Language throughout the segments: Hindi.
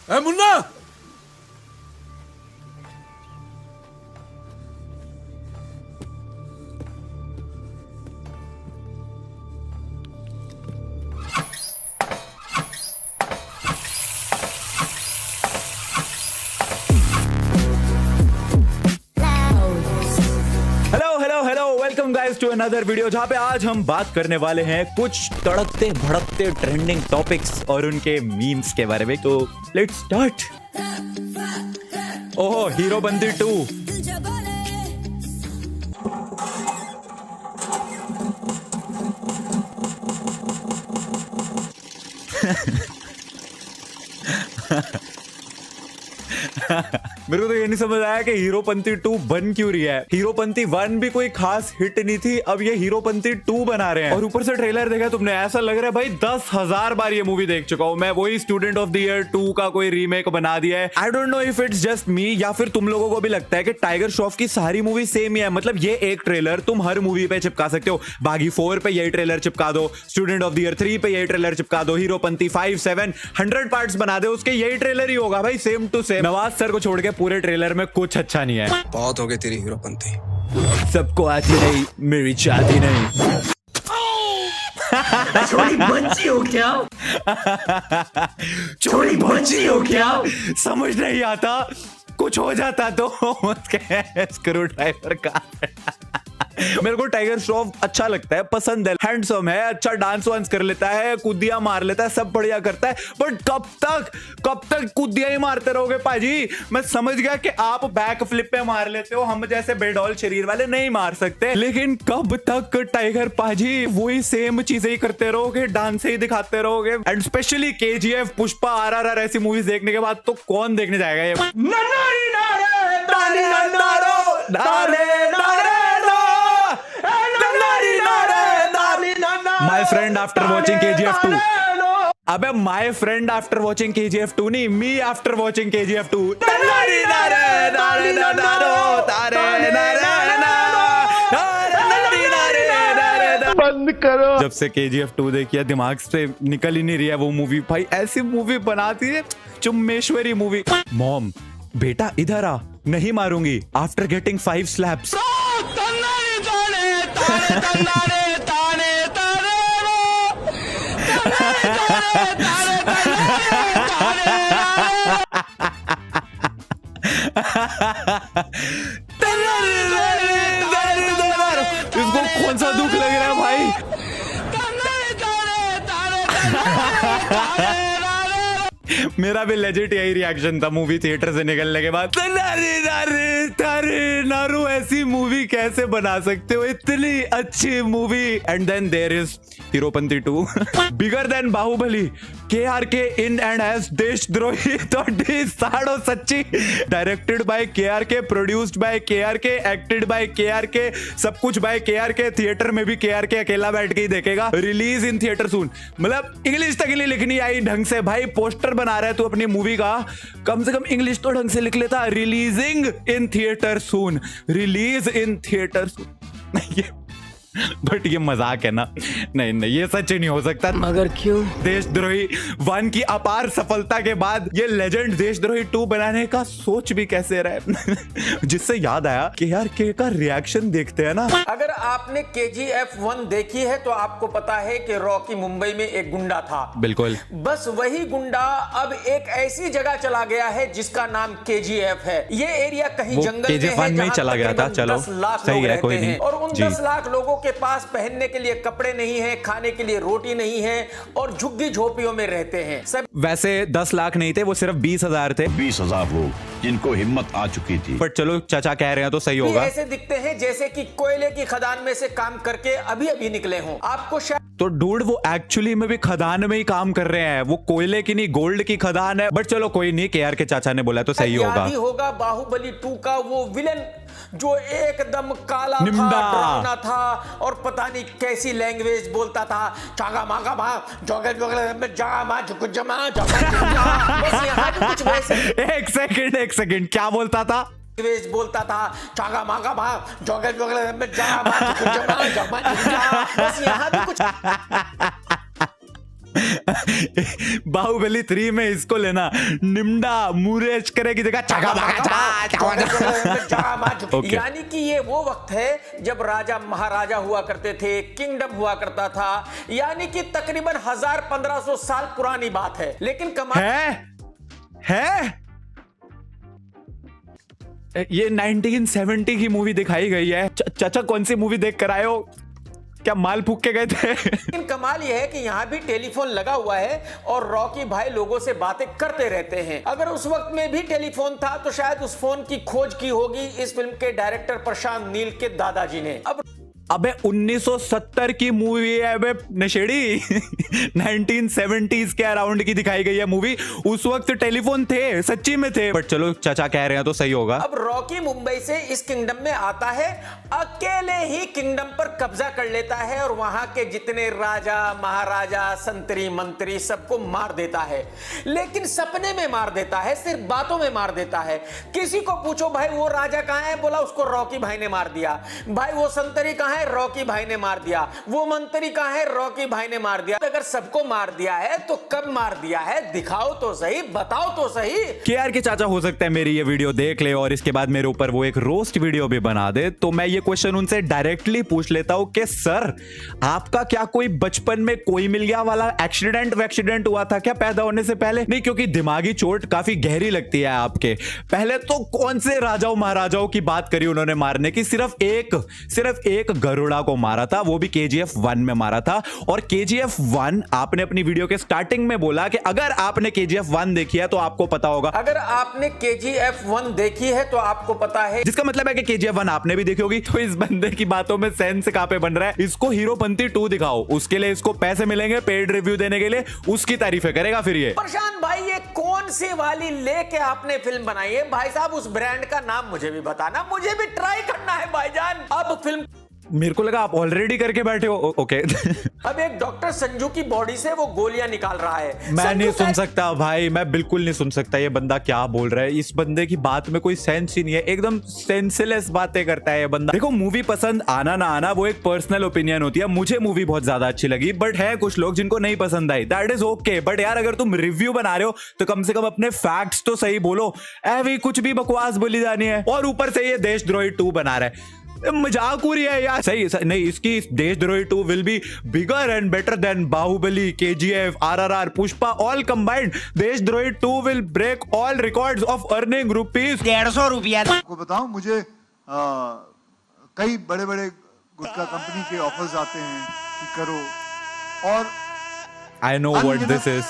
A Munna, welcome guys to another video, जहां पे आज हम बात करने वाले हैं कुछ तड़कते भड़कते ट्रेंडिंग टॉपिक्स और उनके मीम्स के बारे में। तो लेट्स स्टार्ट। ओहो, हीरो बंदी 2। मेरे को तो ये नहीं समझ आया कि हीरोपंती 2 बन क्यों रही है। हीरोपंती 1 भी कोई खास हिट नहीं थी, अब ये हीरोपंती 2 बना रहे हैं। और ऊपर से ट्रेलर देखा तुमने, ऐसा लग रहा है भाई 10,000 बार ये मूवी देख चुका हूं मैं। वही स्टूडेंट ऑफ द ईयर 2 का कोई रीमेक बना दिया है। I don't know if it's just me या फिर तुम लोगों को भी लगता है कि टाइगर श्रॉफ की सारी मूवी सेम ही है। मतलब ये एक ट्रेलर तुम हर मूवी पे चिपका सकते हो। बागी 4 पे यही ट्रेलर चिपका दो, स्टूडेंट ऑफ द ईयर 3 पे यही ट्रेलर चिपका दो, हीरोपंती 5, 7, 100 पार्ट्स बना दे, उसके यही ट्रेलर ही होगा भाई, same to same. Nawaz sir को छोड़ के पूरे ट्रेलर में कुछ अच्छा नहीं है। बहुत हो गई तेरी हीरोपंती। सबको आती नहीं, मेरी चाहती नहीं। छोड़ी बच्ची हो क्या? छोड़ी बच्ची हो क्या? समझ नहीं आता, कुछ हो जाता तो स्क्रू ड्राइवर का। मेरे को टाइगर श्रॉफ अच्छा लगता है, पसंद है, हैंडसम है, अच्छा डांस वांस कर लेता है, कूदिया मार लेता है, सब बढ़िया करता है। बट कब तक कूदिया ही मारते रहोगे पाजी? मैं समझ गया कि आप बैक फ्लिप पे मार लेते हो, हम जैसे बेडॉल शरीर वाले नहीं मार सकते, लेकिन कब तक टाइगर पाजी वही सेम चीजें ही करते रहोगे, डांस ही दिखाते रहोगे? And specially KGF, Pushpa, RRR ऐसी मूवीज देखने के बाद तो कौन देखने जाएगा ये? My friend after watching KGF 2. अबे my friend after watching KGF 2 नहीं, me after watching KGF 2. बंद करो। जब से KGF 2 देखी है दिमाग से निकल ही नहीं रही है वो मूवी। भाई ऐसी मूवी बनाती है चुम्मेश्वरी मूवी। मॉम, बेटा इधर आ, नहीं मारूंगी आफ्टर गेटिंग 5 स्लैप्स। इसको कौन सा दुख लग रहा है भाई? मेरा भी लेजिट यही रिएक्शन था मूवी थिएटर से निकलने के बाद। नारू ऐसी मूवी कैसे बना सकते हो, इतनी अच्छी movie. And then there is Heropanti 2, bigger than Baahubali, KRK in and as Deshdrohi तो साड़ो सच्ची। Directed by KRK, produced by KRK, acted by KRK, सब कुछ बाय KRK। थिएटर में भी KRK अकेला बैठ के ही देखेगा। रिलीज इन थिएटर सून। मतलब इंग्लिश तक नहीं लिखनी आई ढंग से भाई। पोस्टर बना रहा है तू अपनी मूवी का, कम से कम इंग्लिश तो ढंग से लिख लेता। Releasing in theatre soon, release in theatre soon. But ये मजाक है ना? नहीं, ये सच नहीं हो सकता। मगर क्यों? देशद्रोही 1 की अपार सफलता के बाद ये लेजेंड देशद्रोही 2 बनाने का सोच भी कैसे रहा है? जिससे याद आया कि यार के का रिएक्शन देखते हैं ना। अगर आपने KGF 1 देखी है तो आपको पता है कि रॉकी मुंबई में एक गुंडा था। बिल्कुल। बस वही गुंडा अब एक ऐसी जगह चला गया है जिसका नाम KGF है। ये एरिया कहीं जंगल में KGF 1 में ही चला गया था। चलो 10 लाख सही लोग है, कोई रहते नहीं। हैं और उन 10 लाख लोगों के पास पहनने के लिए कपड़े नहीं है, खाने के लिए रोटी नहीं है और झुग्गी झोपड़ियों में रहते हैं सब। वैसे 10 लाख नहीं थे, वो सिर्फ 20,000 थे। 20,000 लोग जिनको हिम्मत आ चुकी थी। बट चलो चाचा कह रहे हैं तो सही होगा। ऐसे दिखते हैं जैसे कि कोयले की खदान में से काम करके अभी अभी निकले हों। आपको शायद तो डूड वो एक्चुअली में भी खदान में ही काम कर रहे हैं। वो कोयले की नहीं, गोल्ड की खदान है। बट चलो कोई नहीं, KRK चाचा ने बोला तो सही होगा। बाहुबली 2 का वो विलन जो एकदम काला निम्दा। था, डरावना था और पता नहीं कैसी लैंग्वेज बोलता था। चागा मागा भा जोगे जोगे जागा मा झुक जमा जमा। बस यहाँ पे कुछ वैसे। एक सेकंड क्या बोलता था? लैंग्वेज बोलता था। चागा मागा भा जोगे जोगे जागा मा झुक जमा जमा। बस यहाँ पे कुछ बाहुबली 3 में इसको लेना, निम्डा मुरेश करे की जगह चगा Okay. यानी कि ये वो वक्त है जब राजा महाराजा हुआ करते थे, किंगडम हुआ करता था, यानी कि तकरीबन 1500 साल पुरानी बात है। लेकिन कमाल है ये 1970 की मूवी दिखाई गई है। चाचा कौन सी मूवी देख कर आए हो? क्या माल फूक के गए थे? लेकिन कमाल यह है कि यहाँ भी टेलीफोन लगा हुआ है और रॉकी भाई लोगों से बातें करते रहते हैं। अगर उस वक्त में भी टेलीफोन था तो शायद उस फोन की खोज की होगी इस फिल्म के डायरेक्टर प्रशांत नील के दादाजी ने। अबे 1970 की मूवी है अबे नशेड़ी। 1970s के अराउंड की दिखाई गई है मूवी। उस वक्त टेलीफोन थे, सच्ची में थे, बट चलो चाचा कह रहे हैं तो सही होगा। अब रॉकी मुंबई से इस किंगडम में आता है, अकेले ही किंगडम पर कब्जा कर लेता है और वहां के जितने राजा महाराजा संतरी मंत्री सबको मार देता है। लेकिन सपने में मार देता है, सिर्फ बातों में मार देता है। किसी को पूछो भाई वो राजा कहां है, बोला उसको रॉकी भाई ने मार दिया। भाई वो संतरी कहां है, रॉकी भाई ने मार दिया। वो मंत्री कहां है, रॉकी भाई ने मार दिया। अगर सबको मार दिया है तो कब मार दिया है, दिखाओ तो सही, बताओ तो सही। केआर के चाचा हो सकता है मेरी ये वीडियो देख ले और इसके बाद मेरे ऊपर वो एक रोस्ट वीडियो भी बना दे, तो मैं ये क्वेश्चन उनसे डायरेक्टली पूछ लेता हूं कि सर आपका क्या कोई बचपन में कोई मिल गया वाला एक्सीडेंट हुआ था क्या पैदा होने से पहले? नहीं, क्योंकि दिमागी चोट काफी गहरी लगती है आपके। पहले तो कौन से राजाओं महाराजाओं की बात करी उन्होंने मारने की, सिर्फ एक गरुड़ा को मारा था, वो भी KGF 1 में मारा था। और KGF 1 आपने अपनी वीडियो के स्टार्टिंग में बोला कि अगर आपने KGF 1 देखी है तो आपको पता होगा। अगर आपने KGF 1 देखी है तो आपको पता है, जिसका मतलब है कि KGF 1 आपने भी देखी होगी। तो इस बंदे की बातों में सेंस कहां पे बन रहा है? इसको हीरोपंती 2 दिखाओ, उसके लिए इसको पैसे मिलेंगे पेड रिव्यू देने के लिए, उसकी तारीफें करेगा फिर ये। प्रशांत भाई ये कौन सी वाली लेके आपने फिल्म बनाई है भाई साहब? उस ब्रांड का नाम मुझे भी बताना, मुझे भी ट्राई करना है भाईजान। अब फिल्म मेरे को लगा आप ऑलरेडी करके बैठे हो। ओके। अब एक डॉक्टर संजू की बॉडी से वो गोलियां निकाल रहा है। मैं नहीं सुन सकता भाई, मैं बिल्कुल नहीं सुन सकता ये बंदा क्या बोल रहा है। इस बंदे की बात में कोई सेंस ही नहीं है, एकदम सेंसलेस बातें करता है ये बंदा। देखो मूवी पसंद आना ना आना वो एक पर्सनल ओपिनियन होती है। मुझे मूवी बहुत ज्यादा अच्छी लगी, बट है कुछ लोग जिनको नहीं पसंद आई, दैट इज ओके। बट यार अगर तुम रिव्यू बना रहे हो तो कम से कम अपने फैक्ट्स तो सही बोलो। ऐवी कुछ भी बकवास बोली जानी है। और ऊपर से ये देशद्रोही 2 बना रहा है, मजाक हो रही है यार। सही नहीं, इसकी Deshdrohi 2 will be bigger and better than Baahubali, KGF, RRR, Pushpa all combined. Deshdrohi 2 will break all records of earning rupees 150 रुपया। आपको बताऊं, मुझे कई बड़े बड़े गुटखा कंपनी के ऑफर्स आते हैं कि करो, और I know what this is.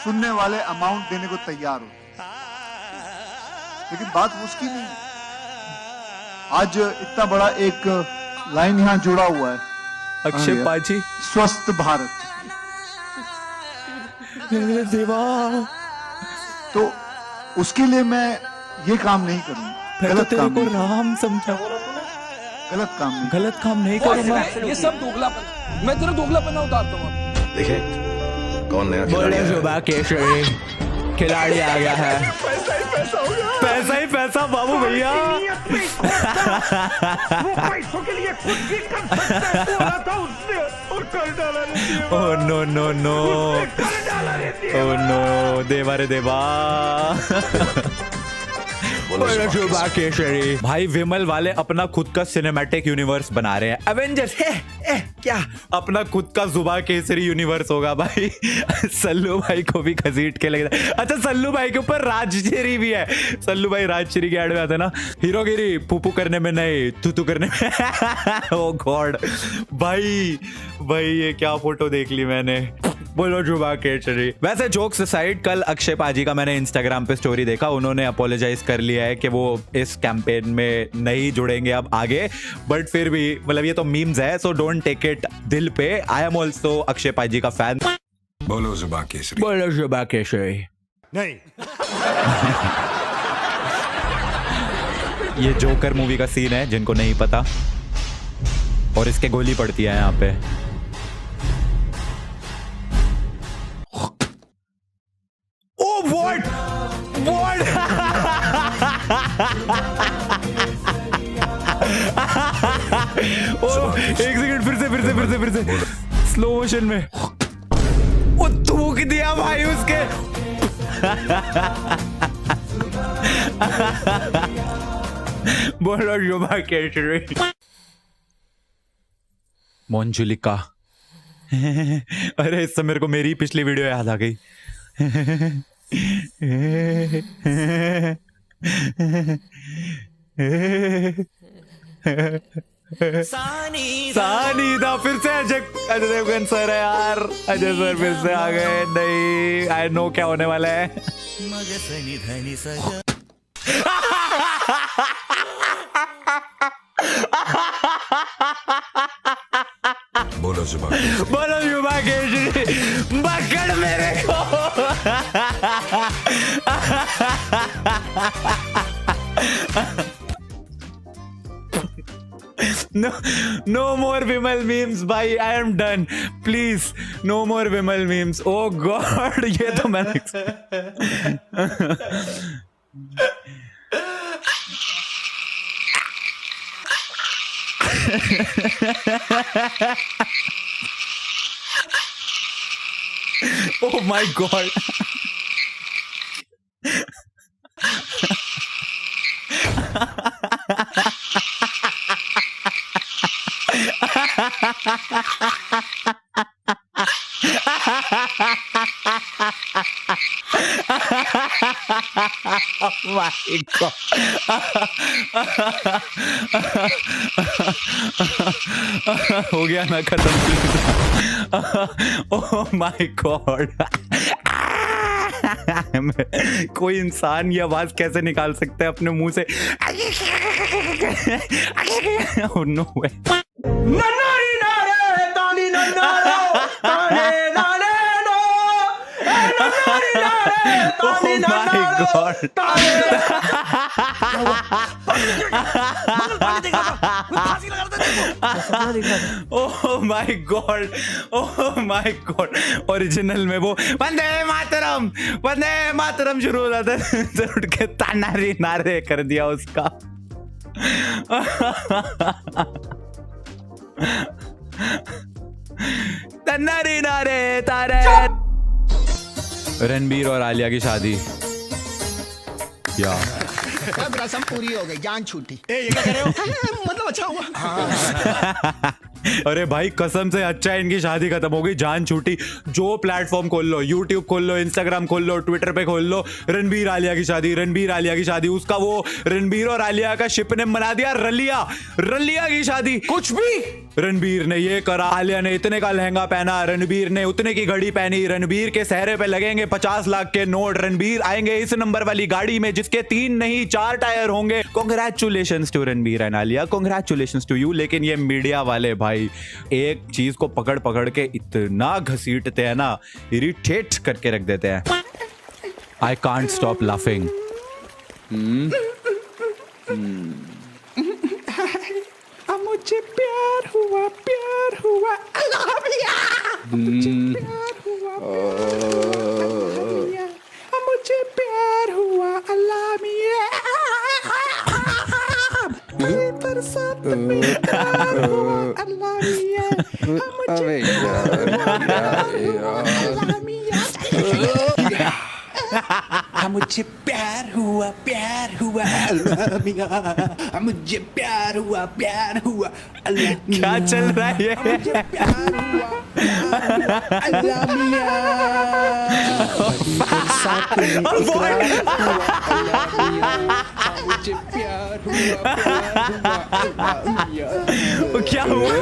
सुनने वाले अमाउंट देने को तैयार हो, लेकिन बात उसकी नहीं है। आज इतना बड़ा एक लाइन यहाँ जुड़ा हुआ है, अक्षय पाजी, स्वस्थ भारत। देवा, तो उसके लिए मैं ये काम नहीं करूंगा। गलत काम को राम समझा, गलत काम नहीं, गलत काम नहीं करूंगा। ये सब दोगलापन, मैं तेरा दोगलापन उतारता हूँ। देखे कौन नया बोले सुबह केशरी खिलाड़ी आ गया है। पैसा ही पैसा बाबू भैया। वो पैसों के लिए कुछ भी कर सकता है, बोला था उसने और कर डाला रे। Oh no no no, oh no, देवा रे देवा। केशरी भाई विमल वाले अपना खुद का सिनेमैटिक यूनिवर्स बना रहे हैं। एवेंजर्स है क्या अपना खुद का जुबा केसरी यूनिवर्स होगा भाई। सल्लू भाई को भी घसीट के लग, अच्छा सल्लू भाई के ऊपर राजश्री भी है। सल्लू भाई राजश्री के एड में आते ना, हीरोगिरी पुपू करने में नहीं तू करने में। ओ गॉड भाई ये क्या फोटो देख ली मैंने। बोलो जुबा केसरी। वैसे जोक्स असाइड, कल अक्षय पाजी का मैंने इंस्टाग्राम पे स्टोरी देखा, उन्होंने अपोलोजाइज कर लिया है कि वो इस कैंपेन में नहीं जुड़ेंगे अब आगे। बट फिर भी मतलब ये तो मीम्स है, सो डोंट टेक इट दिल पे। आई एम ऑल्सो अक्षय पाजी का फैन। बोलो जुबा केसरी, बोलो जुबा केसरी। नहीं ये जोकर मूवी का सीन है जिनको नहीं पता, और इसके गोली पड़ती है यहाँ पे। What? एक सेकंड, फिर से स्लो मोशन में। थूक दिया भाई उसके। बोलो युवा केसरी। मोंजुलिका। अरे इससे मेरे को मेरी पिछली वीडियो याद आ गई। सानीदा फिर से अजय देवगन सर है यार। अजय सर फिर से आ गए। नहीं आई नो क्या होने वाला है। बोलो जुबान केसरी। बोलो युवा केसरी। पकड़ मेरे को। No more Vimal memes भाई। I am done. Please no more Vimal memes. Oh God ये तो मैंने Oh my God. My God. हो गया ना खत्म। Oh my God. कोई इंसान ये आवाज कैसे निकाल सकता है अपने मुंह से? Oh no way. Oh my God. Oh my God. Oh my God. Original में वो वंदे मातरम शुरू हो जाता है तो उठ के तानारी नारे कर दिया उसका। तन्नारी नारे तारे। रणबीर और आलिया की शादी या अब रस्म पूरी हो गई, जान छूटी। ये क्या कर रहे हो? मतलब अच्छा हुआ। अरे भाई कसम से अच्छा है इनकी शादी खत्म हो गई, जान छूटी। जो प्लेटफॉर्म खोल लो, यूट्यूब खोल लो, इंस्टाग्राम खोल लो, ट्विटर पे खोल लो, रणबीर आलिया की शादी। उसका वो रणबीर और आलिया का शिप ने बना दिया रलिया की शादी। कुछ भी रणबीर ने ये करा, आलिया ने इतने का लहंगा पहना, रणबीर ने उतने की घड़ी पहनी, रणबीर के सहरे पे लगेंगे 50 लाख के नोट, रणबीर आएंगे इस नंबर वाली गाड़ी में जिसके 3 नहीं 4 टायर होंगे। Congratulations to Ranbir and Alia, congratulations to you. लेकिन ये मीडिया वाले भाई एक चीज को पकड़ के इतना घसीटते हैं ना, इरिटेट करके रख देते हैं। I can't stop laughing. मुझे प्यार हुआ मुझे प्यार हुआ अल्लाह मियां। बरसात में प्यार हुआ अल्लाह मियां। मुझे मुझे प्यार हुआ अल्लाह मियां। मुझे प्यार हुआ अल्लाह। क्या चल रहा है ये? मुझे प्यार हुआ अल्लाह मियां। बरसात में इकरार हुआ अल्लाह मियां। मुझे प्यार हुआ अल्लाह मियां। क्या हुआ?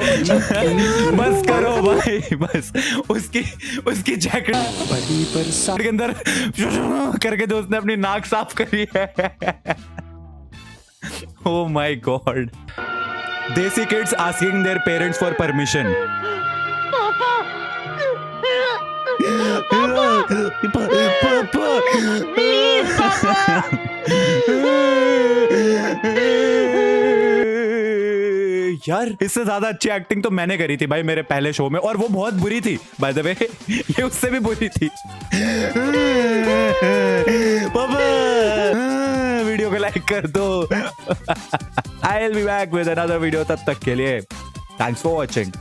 बस करो भाई, बस उसकी जैकेट बड़ी बरसात के अंदर करके दोस्त ने अपनी नाक साफ करी है। Oh my God. Desi kids asking their parents for permission. यार इससे ज्यादा अच्छी एक्टिंग तो मैंने करी थी भाई मेरे पहले शो में, और वो बहुत बुरी थी बाय द वे। ये उससे भी बुरी थी। पापा वीडियो को लाइक कर दो। I will be back with another video. तब तक के लिए थैंक्स फॉर वॉचिंग।